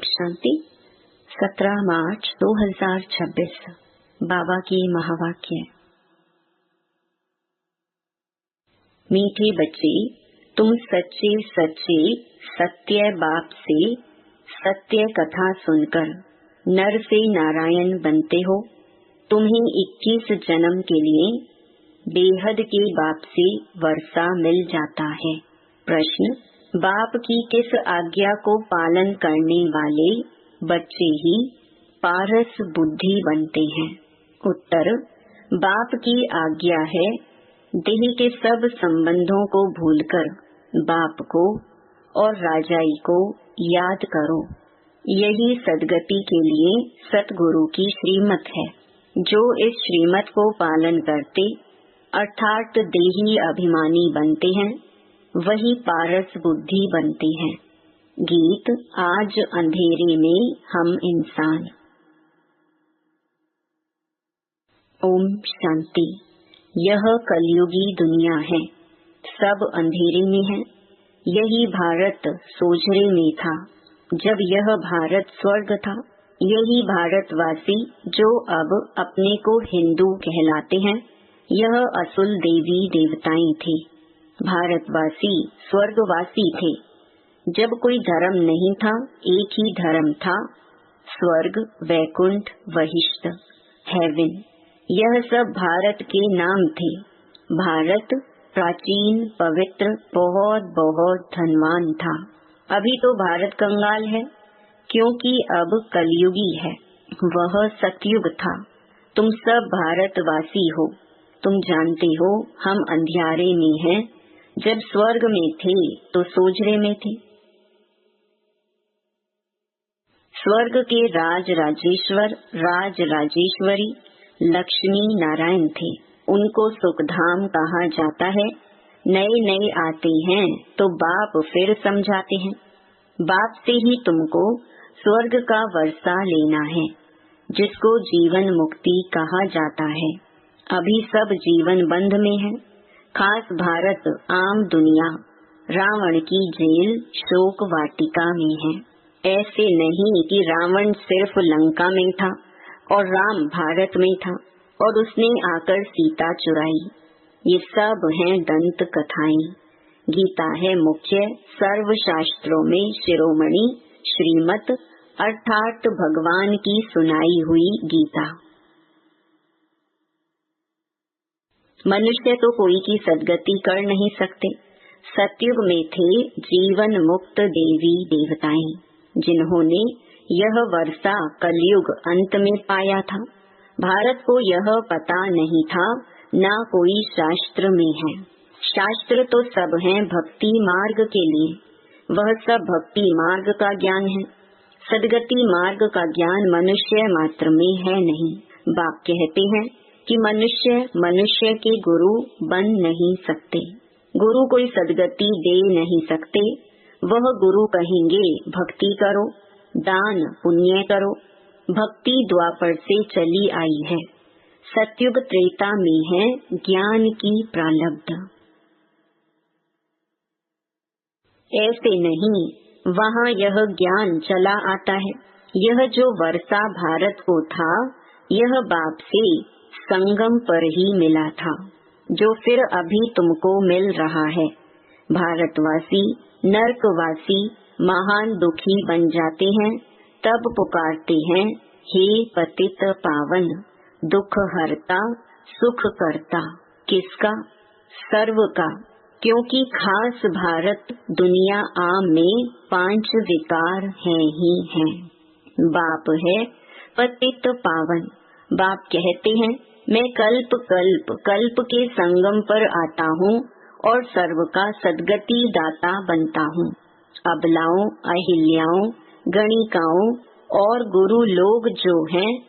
शांति। 17 मार्च 2026 बाबा की महावाक्य। मीठे बच्चे, तुम सच्चे सच्चे सत्य बाप से सत्य कथा सुनकर नर से नारायण बनते हो। तुम्हें 21 जन्म के लिए बेहद के बाप से वर्षा मिल जाता है। प्रश्न: बाप की किस आज्ञा को पालन करने वाले बच्चे ही पारस बुद्धि बनते हैं? उत्तर: बाप की आज्ञा है देह के सब संबंधों को भूलकर बाप को और राजाई को याद करो। यही सद्गति के लिए सतगुरु की श्रीमत है। जो इस श्रीमत को पालन करते अर्थात देही अभिमानी बनते हैं, वही पारस बुद्धि बनते हैं। गीत: आज अंधेरे में हम इंसान। ओम शांति। यह कलयुगी दुनिया है, सब अंधेरे में है। यही भारत सोझरे में था जब यह भारत स्वर्ग था। यही भारतवासी जो अब अपने को हिंदू कहलाते हैं, यह असुल देवी देवताएं थे। भारतवासी स्वर्गवासी थे। जब कोई धर्म नहीं था, एक ही धर्म था, स्वर्ग, वैकुंठ, वहिष्ठ, हेवन। यह सब भारत के नाम थे। भारत प्राचीन, पवित्र, बहुत बहुत धनवान था। अभी तो भारत कंगाल है, क्योंकि अब कलयुगी है। वह सतयुग था। तुम सब भारतवासी हो। तुम जानते हो हम अंधियारे में हैं। जब स्वर्ग में थे तो सोझरे में थे। स्वर्ग के राज राजेश्वर, राज राजेश्वरी, लक्ष्मी नारायण थे। उनको सुखधाम कहा जाता है। नए नए आते हैं तो बाप फिर समझाते हैं। बाप से ही तुमको स्वर्ग का वर्षा लेना है, जिसको जीवन मुक्ति कहा जाता है। अभी सब जीवन बंध में है। खास भारत आम दुनिया रावण की जेल शोक वाटिका में है। ऐसे नहीं कि रावण सिर्फ लंका में था और राम भारत में था और उसने आकर सीता चुराई। ये सब हैं दंत कथाएं। गीता है मुख्य सर्व शास्त्रों में शिरोमणि श्रीमत, अर्थात भगवान की सुनाई हुई गीता। मनुष्य तो कोई की सद्गति कर नहीं सकते। सतयुग में थे जीवन मुक्त देवी देवताएं, जिन्होंने यह वर्षा कलयुग अंत में पाया था। भारत को यह पता नहीं था, ना कोई शास्त्र में है। शास्त्र तो सब हैं भक्ति मार्ग के लिए। वह सब भक्ति मार्ग का ज्ञान है। सद्गति मार्ग का ज्ञान मनुष्य मात्र में है नहीं। बाप कहते हैं कि मनुष्य मनुष्य के गुरु बन नहीं सकते। गुरु कोई सद्गति दे नहीं सकते। वह गुरु कहेंगे भक्ति करो, दान पुण्य करो। भक्ति द्वापर से चली आई है। सतयुग त्रेता में है ज्ञान की प्रारब्ध। ऐसे नहीं, वहाँ यह ज्ञान चला आता है। यह जो वर्षा भारत को था, यह बाप से संगम पर ही मिला था, जो फिर अभी तुमको मिल रहा है। भारतवासी नरकवासी महान दुखी बन जाते हैं, तब पुकारते हैं हे पतित पावन, दुख हरता सुख करता। किसका? सर्व का। क्योंकि खास भारत दुनिया आम में 5 विकार हैं ही हैं। बाप है पतित पावन। बाप कहते हैं मैं कल्प कल्प कल्प के संगम पर आता हूँ और सर्व का सद्गति दाता बनता हूँ। अबलाओं, अहिल्याओं, गणिकाओं और गुरु लोग जो हैं,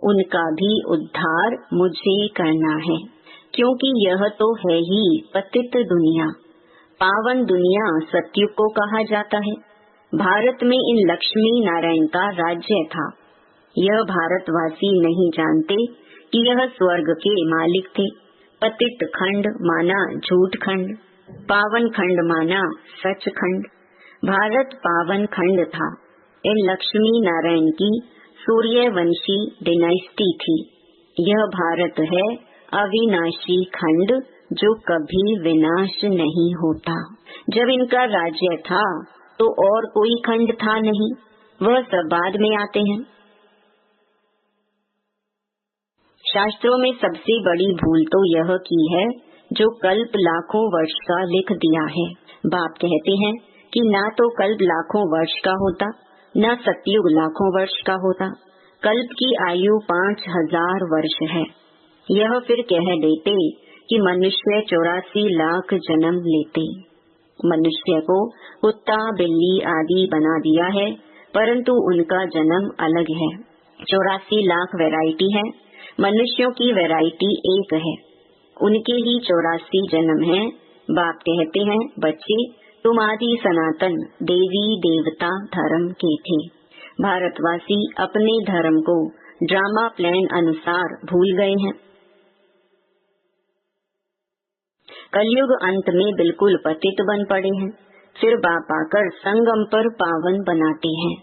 उनका भी उद्धार मुझे करना है। क्योंकि यह तो है ही पतित दुनिया। पावन दुनिया सतयुग को कहा जाता है। भारत में इन लक्ष्मी नारायण का राज्य था। यह भारतवासी नहीं जानते कि यह स्वर्ग के मालिक थे। पतित खंड माना झूठ खंड, पावन खंड माना सच खंड। भारत पावन खंड था। यह लक्ष्मी नारायण की सूर्यवंशी डिनाइस्टी थी। यह भारत है अविनाशी खंड जो कभी विनाश नहीं होता। जब इनका राज्य था तो और कोई खंड था नहीं, वह सब बाद में आते हैं। शास्त्रों में सबसे बड़ी भूल तो यह की है जो कल्प लाखों वर्ष का लिख दिया है। बाप कहते हैं कि ना तो कल्प लाखों वर्ष का होता, न सतयुग लाखों वर्ष का होता। कल्प की आयु 5000 वर्ष है। यह फिर कह देते कि मनुष्य 84 लाख जन्म लेते। मनुष्य को कुत्ता बिल्ली आदि बना दिया है, परंतु उनका जन्म अलग है। 84 लाख वैरायटी है, मनुष्यों की वैरायटी एक है। उनके ही 84 जन्म हैं। बाप कहते हैं, बच्चे तुम आदि सनातन देवी देवता धर्म के थे। भारतवासी अपने धर्म को ड्रामा प्लान अनुसार भूल गए हैं। कलयुग अंत में बिल्कुल पतित बन पड़े हैं। फिर बाप आकर संगम पर पावन बनाते हैं।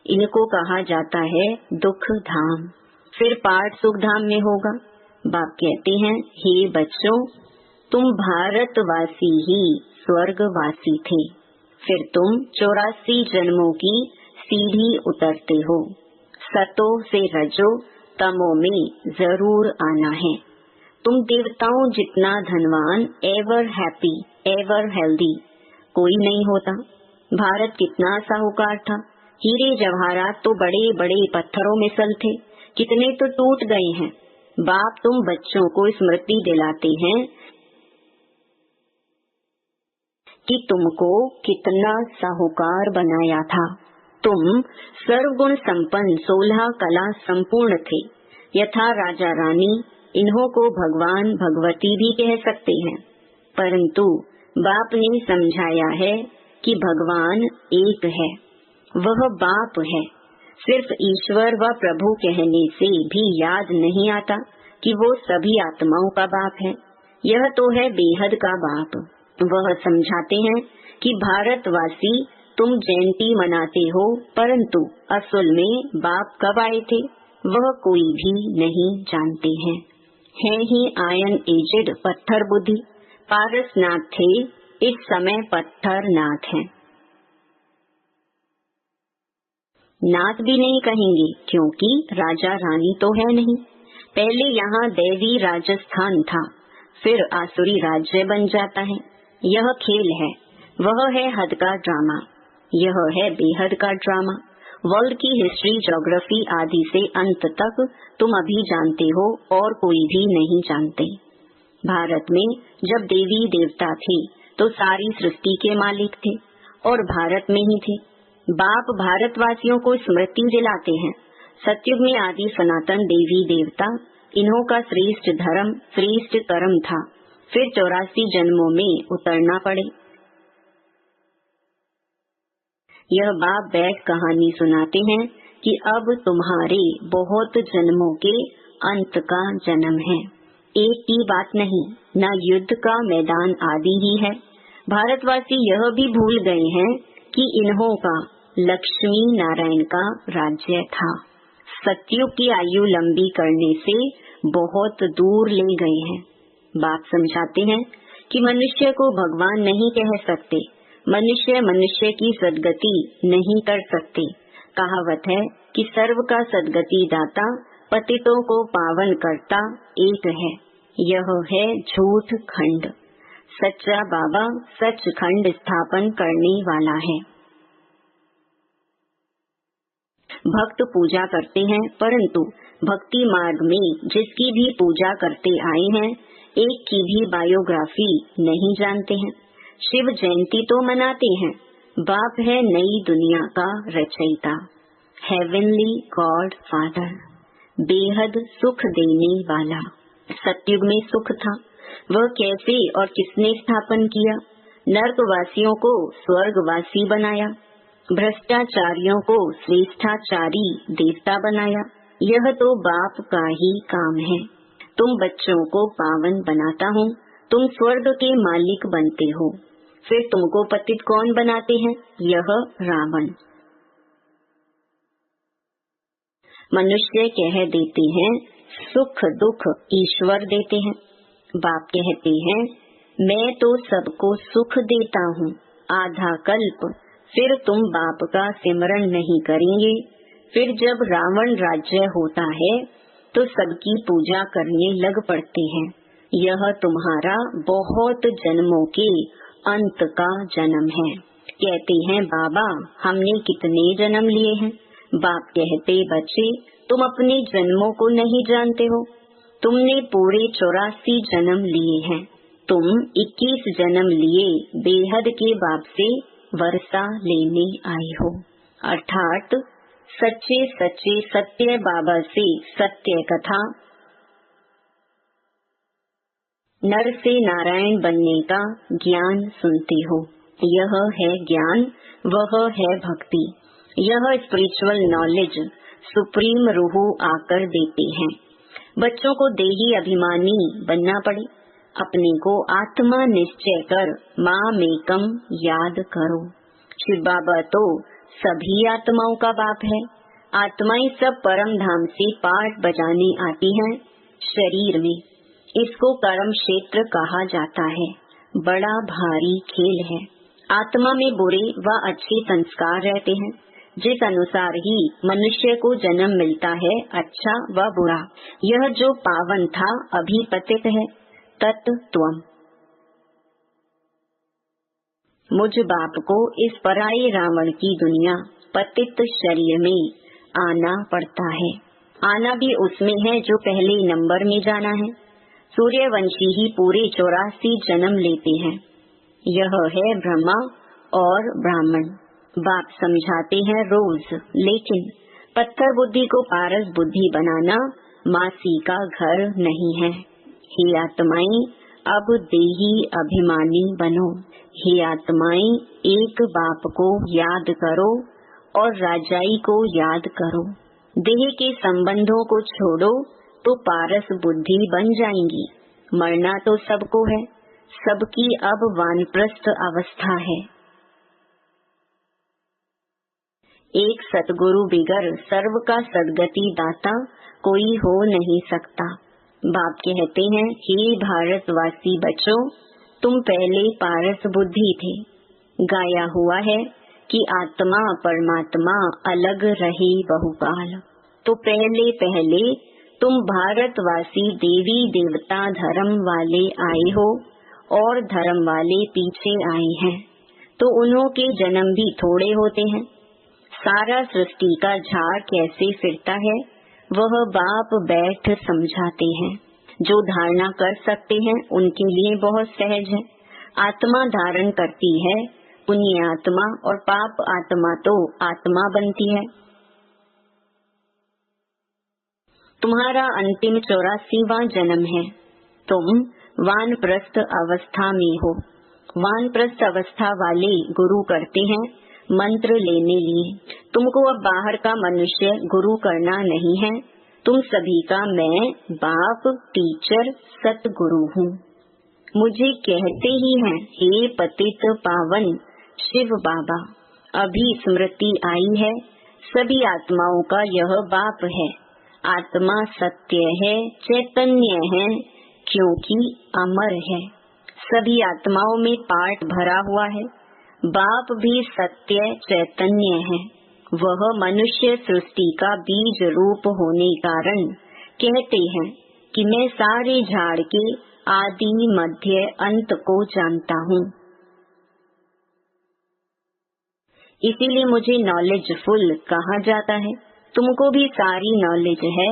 इनको कहा जाता है दुख धाम। फिर पाठ सुख धाम में होगा। बाप कहते हैं, हे बच्चों, तुम भारतवासी ही स्वर्गवासी थे। फिर तुम 84 जन्मों की सीढ़ी उतरते हो। सतो से रजो तमो में जरूर आना है। तुम देवताओं जितना धनवान, एवर हैप्पी, एवर हेल्दी कोई नहीं होता। भारत कितना साहूकार था। हीरे जवाहरात तो बड़े बड़े पत्थरों में सल थे, कितने तो टूट गए हैं। बाप तुम बच्चों को स्मृति दिलाते हैं कि तुमको कितना साहूकार बनाया था। तुम सर्वगुण संपन्न 16 कला संपूर्ण थे। यथा राजा रानी, इन्हों को भगवान भगवती भी कह सकते हैं, परंतु बाप ने समझाया है कि भगवान एक है, वह बाप है। सिर्फ ईश्वर व प्रभु कहने से भी याद नहीं आता कि वो सभी आत्माओं का बाप है। यह तो है बेहद का बाप। वह समझाते हैं कि भारतवासी तुम जयंती मनाते हो, परंतु असल में बाप कब आए थे वह कोई भी नहीं जानते हैं। है ही आयन एजेड पत्थर बुद्धि। पारसनाथ थे, इस समय पत्थर नाथ हैं। नाथ भी नहीं कहेंगे क्योंकि राजा रानी तो है नहीं। पहले यहाँ दैवी राजस्थान था, फिर आसुरी राज्य बन जाता है। यह खेल है, वह है हद का ड्रामा, यह है बेहद का ड्रामा। वर्ल्ड की हिस्ट्री, ज्योग्राफी आदि से अंत तक तुम अभी जानते हो और कोई भी नहीं जानते। भारत में जब देवी देवता थे तो सारी सृष्टि के मालिक थे और भारत में ही थे। बाप भारतवासियों को स्मृति दिलाते हैं। सतयुग में आदि सनातन देवी देवता, इन्हों का श्रेष्ठ धर्म श्रेष्ठ कर्म था। फिर 84 जन्मों में उतरना पड़े। यह बाप बैठ कहानी सुनाते हैं कि अब तुम्हारे बहुत जन्मों के अंत का जन्म है। एक की बात नहीं, न युद्ध का मैदान आदि ही है। भारतवासी यह भी भूल गए हैं कि इन्हों का लक्ष्मी नारायण का राज्य था। सतयुग की आयु लंबी करने से बहुत दूर ले गए हैं। बाप समझाते हैं कि मनुष्य को भगवान नहीं कह सकते, मनुष्य मनुष्य की सदगति नहीं कर सकते। कहावत है कि सर्व का सदगति दाता, पतितों को पावन करता एक है। यह है झूठ खंड। सच्चा बाबा सच खंड स्थापन करने वाला है। भक्त पूजा करते हैं, परंतु भक्ति मार्ग में जिसकी भी पूजा करते आए हैं, एक की भी बायोग्राफी नहीं जानते हैं। शिव जयंती तो मनाते हैं। बाप है नई दुनिया का रचयिता, हेवनली गॉड फादर, बेहद सुख देने वाला। सतयुग में सुख था, वह कैसे और किसने स्थापन किया? नर्कवासियों को स्वर्गवासी बनाया, भ्रष्टाचारियों को श्रेष्ठाचारी देवता बनाया। यह तो बाप का ही काम है। तुम बच्चों को पावन बनाता हूँ, तुम स्वर्ग के मालिक बनते हो। फिर तुमको पतित कौन बनाते हैं? यह रावण। मनुष्य कह देते हैं सुख दुख ईश्वर देते हैं। बाप कहते हैं मैं तो सबको सुख देता हूँ। आधा कल्प फिर तुम बाप का सिमरण नहीं करेंगे। फिर जब रावण राज्य होता है तो सबकी पूजा करने लग पड़ते हैं। यह तुम्हारा बहुत जन्मों के अंत का जन्म है। कहते हैं बाबा हमने कितने जन्म लिए हैं? बाप कहते बच्चे तुम अपने जन्मों को नहीं जानते हो। तुमने पूरे 84 जन्म लिए हैं। तुम 21 जन्म लिए बेहद के बाप से वर्षा लेने आए हो, अर्थात सच्चे सच्चे सत्य बाबा से सत्य कथा। नर से नारायण बनने का ज्ञान सुनते हो। यह है ज्ञान, वह है भक्ति। यह स्पिरिचुअल नॉलेज सुप्रीम रूह आकर देते हैं। बच्चों को देही अभिमानी बनना पड़े, अपने को आत्मा निश्चय कर मामेकम याद करो। शिव बाबा तो सभी आत्माओं का बाप है। आत्माएं सब परम धाम से पाठ बजाने आती हैं शरीर में। इसको कर्म क्षेत्र कहा जाता है। बड़ा भारी खेल है। आत्मा में बुरे व अच्छे संस्कार रहते हैं। जिस अनुसार ही मनुष्य को जन्म मिलता है, अच्छा व बुरा। यह जो पावन था अभी पतित है। तत्त्वम। मुझ बाप को इस पराये रावण की दुनिया पतित शरीर में आना पड़ता है। आना भी उसमें है जो पहले नंबर में जाना है। सूर्यवंशी ही पूरे 84 जन्म लेते हैं। यह है ब्रह्मा और ब्राह्मण। बाप समझाते हैं रोज, लेकिन पत्थर बुद्धि को पारस बुद्धि बनाना मासी का घर नहीं है। हे आत्माएं अब देही अभिमानी बनो। हे आत्माएं एक बाप को याद करो और राजाई को याद करो। देह के संबंधों को छोड़ो तो पारस बुद्धि बन जाएंगी। मरना तो सबको है। सबकी अब वानप्रस्थ अवस्था है। एक सतगुरु बिगर सर्व का सदगति दाता कोई हो नहीं सकता। बाप कहते हैं हे भारतवासी बच्चों, तुम पहले पारस बुद्धि थे। गाया हुआ है कि आत्मा परमात्मा अलग रहे बहुकाल। तो पहले पहले तुम भारतवासी देवी देवता धर्म वाले आए हो और धर्म वाले पीछे आए हैं। तो उन्हों के जन्म भी थोड़े होते हैं। सारा सृष्टि का झाड़ कैसे फिरता है वह बाप बैठ समझाते हैं। जो धारणा कर सकते हैं उनके लिए बहुत सहज है। आत्मा धारण करती है, पुण्य आत्मा और पाप आत्मा तो आत्मा बनती है। तुम्हारा अंतिम 84वां जन्म है। तुम वानप्रस्थ अवस्था में हो। वानप्रस्थ अवस्था वाले गुरु करते हैं मंत्र लेने लिए। तुमको अब बाहर का मनुष्य गुरु करना नहीं है। तुम सभी का मैं बाप टीचर सतगुरु हूँ। मुझे कहते ही हैं हे पतित पावन शिव बाबा। अभी स्मृति आई है, सभी आत्माओं का यह बाप है। आत्मा सत्य है, चैतन्य है, क्योंकि अमर है। सभी आत्माओं में पाठ भरा हुआ है। बाप भी सत्य चैतन्य है। वह मनुष्य सृष्टि का बीज रूप होने कारण कहते हैं कि मैं सारे झाड़ के आदि मध्य अंत को जानता हूँ। इसीलिए मुझे नॉलेजफुल कहा जाता है। तुमको भी सारी नॉलेज है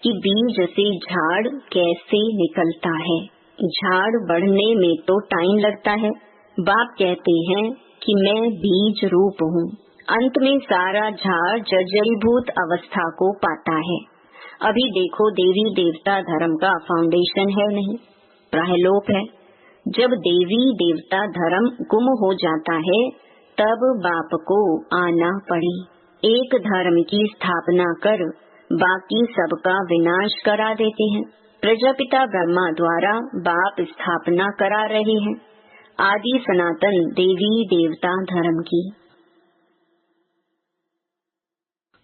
कि बीज से झाड़ कैसे निकलता है। झाड़ बढ़ने में तो टाइम लगता है। बाप कहते हैं कि मैं बीज रूप हूँ। अंत में सारा झाड़ जर्जरीभूत अवस्था को पाता है। अभी देखो देवी देवता धर्म का फाउंडेशन है नहीं, प्रायलोक है। जब देवी देवता धर्म गुम हो जाता है तब बाप को आना पड़ी। एक धर्म की स्थापना कर बाकी सबका विनाश करा देते हैं। प्रजापिता ब्रह्मा द्वारा बाप स्थापना करा रहे हैं। आदि सनातन देवी देवता धर्म की।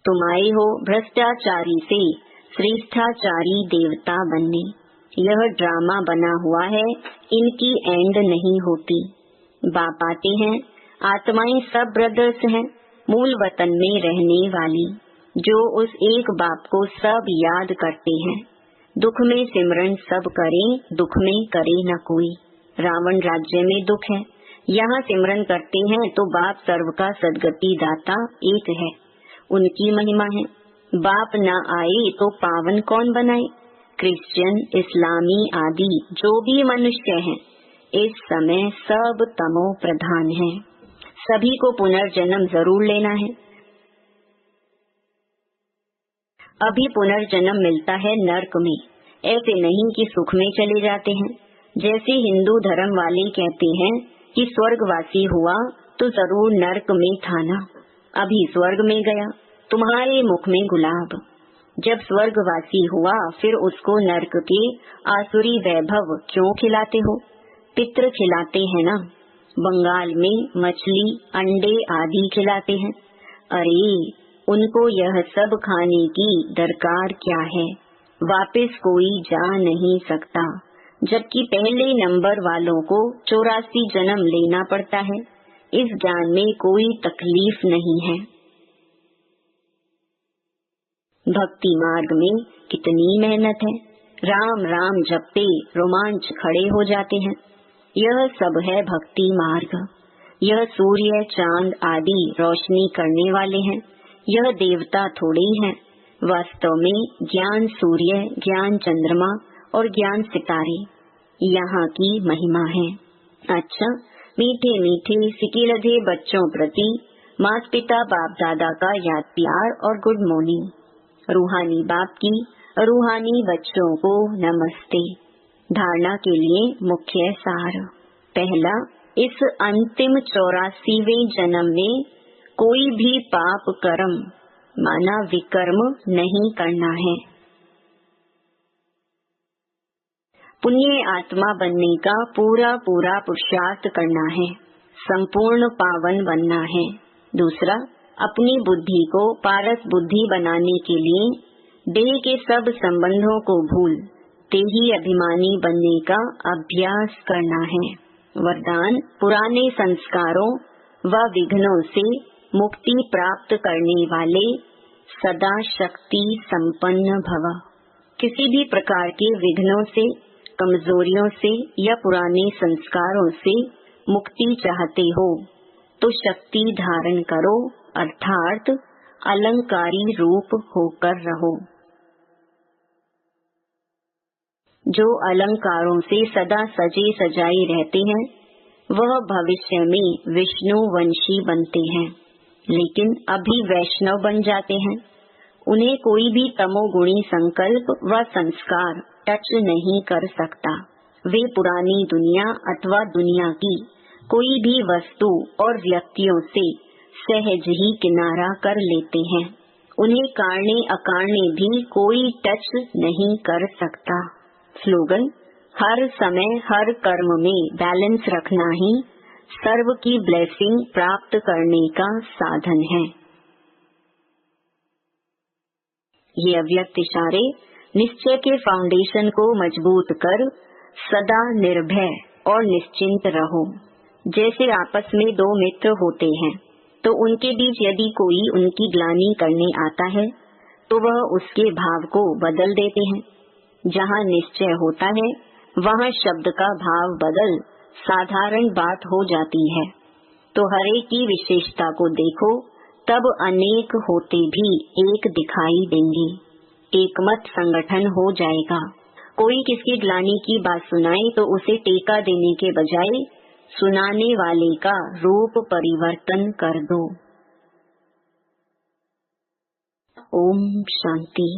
तुम आए हो भ्रष्टाचारी से श्रेष्ठाचारी देवता बनने। यह ड्रामा बना हुआ है, इनकी एंड नहीं होती। बाप आते हैं, आत्माएं सब ब्रदर्स हैं, मूल वतन में रहने वाली, जो उस एक बाप को सब याद करते हैं। दुख में सिमरन सब करें, दुख में करे न कोई। रावण राज्य में दुख है, यहाँ सिमरन करते हैं तो बाप सर्व का सदगति दाता एक है, उनकी महिमा है। बाप न आए तो पावन कौन बनाए। क्रिश्चियन, इस्लामी आदि जो भी मनुष्य हैं, इस समय सब तमो प्रधान हैं। सभी को पुनर्जन्म जरूर लेना है। अभी पुनर्जन्म मिलता है नर्क में, ऐसे नहीं कि सुख में चले जाते हैं। जैसे हिंदू धर्म वाले कहते हैं कि स्वर्गवासी हुआ तो जरूर नर्क में था ना, अभी स्वर्ग में गया, तुम्हारे मुख में गुलाब। जब स्वर्गवासी हुआ फिर उसको नर्क के आसुरी वैभव क्यों खिलाते हो। पितृ खिलाते हैं ना, बंगाल में मछली अंडे आदि खिलाते हैं। अरे उनको यह सब खाने की दरकार क्या है, वापस कोई जा नहीं सकता, जबकि पहले नंबर वालों को 84 जन्म लेना पड़ता है। इस ज्ञान में कोई तकलीफ नहीं है। भक्ति मार्ग में कितनी मेहनत है, राम राम जपते रोमांच खड़े हो जाते हैं। यह सब है भक्ति मार्ग। यह सूर्य चांद आदि रोशनी करने वाले हैं, यह देवता थोड़े ही हैं। वास्तव में ज्ञान सूर्य, ज्ञान चंद्रमा और ज्ञान सितारे यहाँ की महिमा है। अच्छा, मीठे मीठे सिकिलधे बच्चों प्रति माता पिता बाप दादा का याद प्यार और गुड मॉर्निंग। रूहानी बाप की रूहानी बच्चों को नमस्ते। धारणा के लिए मुख्य सार। पहला, इस अंतिम 84वें जन्म में कोई भी पाप कर्म माना विकर्म नहीं करना है। पुण्य आत्मा बनने का पूरा पूरा पुरुषार्थ करना है, संपूर्ण पावन बनना है। दूसरा, अपनी बुद्धि को पारस बुद्धि बनाने के लिए देह के सब संबंधों को भूल तेही अभिमानी बनने का अभ्यास करना है। वरदान, पुराने संस्कारों व विघ्नों से मुक्ति प्राप्त करने वाले सदा शक्ति संपन्न भव। किसी भी प्रकार के विघ्नों से, कमजोरियों से या पुराने संस्कारों से मुक्ति चाहते हो तो शक्ति धारण करो, अर्थात अलंकारी रूप होकर रहो। जो अलंकारों से सदा सजे सजाए रहते हैं वह भविष्य में विष्णु वंशी बनते हैं, लेकिन अभी वैष्णव बन जाते हैं। उन्हें कोई भी तमोगुणी संकल्प व संस्कार टच नहीं कर सकता। वे पुरानी दुनिया अथवा दुनिया की कोई भी वस्तु और व्यक्तियों से सहज ही किनारा कर लेते हैं। उन्हें कारणे अकारणे भी कोई टच नहीं कर सकता। स्लोगन, हर समय हर कर्म में बैलेंस रखना ही सर्व की ब्लेसिंग प्राप्त करने का साधन है। ये अव्यक्त इशारे निश्चय के फाउंडेशन को मजबूत कर सदा निर्भय और निश्चिंत रहो। जैसे आपस में दो मित्र होते हैं तो उनके बीच यदि कोई उनकी ग्लानि करने आता है तो वह उसके भाव को बदल देते हैं। जहाँ निश्चय होता है वहाँ शब्द का भाव बदल साधारण बात हो जाती है। तो हर एक की विशेषता को देखो, तब अनेक होते भी एक दिखाई देंगे। एकमत संगठन हो जाएगा। कोई किसकी ग्लानि की बात सुनाए तो उसे टेका देने के बजाय सुनाने वाले का रूप परिवर्तन कर दो। ओम शांति।